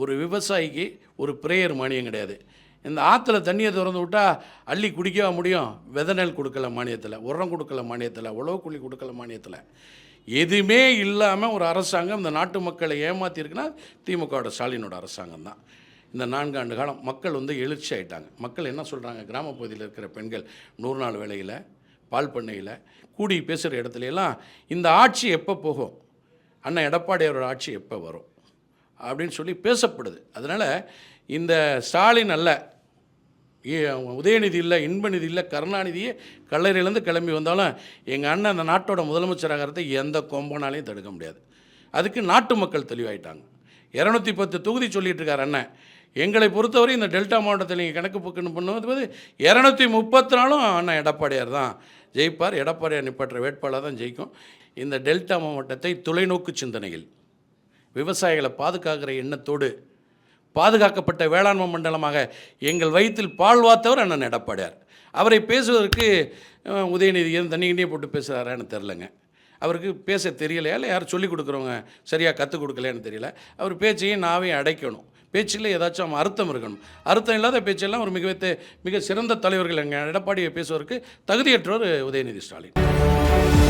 ஒரு விவசாயிக்கு ஒரு பிரேயர் மானியம் கிடையாது. இந்த ஆற்றுல தண்ணியை திறந்து விட்டால் அள்ளி குடிக்கவா முடியும்? விதை நெல் கொடுக்கல மானியத்தில், உரம் கொடுக்கல மானியத்தில், உழவு கூலி கொடுக்கல மானியத்தில். எதுவுமே இல்லாமல் ஒரு அரசாங்கம் இந்த நாட்டு மக்களை ஏமாற்றிருக்குன்னா திமுகவோட ஸ்டாலினோட அரசாங்கம் தான். இந்த 4 ஆண்டு காலம் மக்கள் எழுச்சி ஆகிட்டாங்க. மக்கள் என்ன சொல்கிறாங்க? கிராமப்பகுதியில் இருக்கிற பெண்கள் 100 நாள் வேலையில், பால் பண்ணையில், கூடி பேசுகிற இடத்துலலாம் இந்த ஆட்சி எப்போ போகும், அண்ணன் எடப்பாடியாரோட ஆட்சி எப்போ வரும் அப்படின்னு சொல்லி பேசப்படுது. அதனால் இந்த ஸ்டாலின் அல்ல, உதயநிதி இல்லை, இன்பநிதி இல்லை, கருணாநிதியே கல்லறையிலேருந்து கிளம்பி வந்தாலும் எங்கள் அண்ணன் அந்த நாட்டோட முதலமைச்சராகிறத எந்த கொம்பனாலையும் தடுக்க முடியாது. அதுக்கு நாட்டு மக்கள் தெளிவாயிட்டாங்க. 210 தொகுதி சொல்லிகிட்டு இருக்கார் அண்ணன். எங்களை பொறுத்தவரை இந்த டெல்டா மாவட்டத்தில் நீங்கள் கணக்கு போக்குன்னு பண்ணும்போது 234 அண்ணன் எடப்பாடியார் தான் ஜெயிப்பார். எடப்பாடியார் நிப்பாட்டுற வேட்பாளர் தான் ஜெயிக்கும். இந்த டெல்டா மாவட்டத்தை தொலைநோக்கு சிந்தனையில் விவசாயிகளை பாதுகாக்கிற எண்ணத்தோடு பாதுகாக்கப்பட்ட வேளாண்மை மண்டலமாக எங்கள் வயிற்றில் பால் வார்த்தவர் அண்ணன் எடப்பாடியார். அவரை பேசுவதற்கு உதயநிதி தண்ணிக்கிட்டே போட்டு பேசுகிறாரான்னு தெரிலங்க. அவருக்கு பேச தெரியலையா, இல்லை யாரும் சொல்லிக் கொடுக்குறவங்க சரியாக கற்றுக் கொடுக்கலையான்னு தெரியல. அவர் பேச்சையும் நாவையும் அடைக்கணும். பேச்சில் ஏதாச்சும் அர்த்தம் இருக்கணும். அர்த்தம் இல்லாத பேச்செல்லாம் ஒரு மிக சிறந்த தலைவர்கள் எங்கள் எடப்பாடியை பேசுவதற்கு தகுதியற்றவர் உதயநிதி ஸ்டாலின்.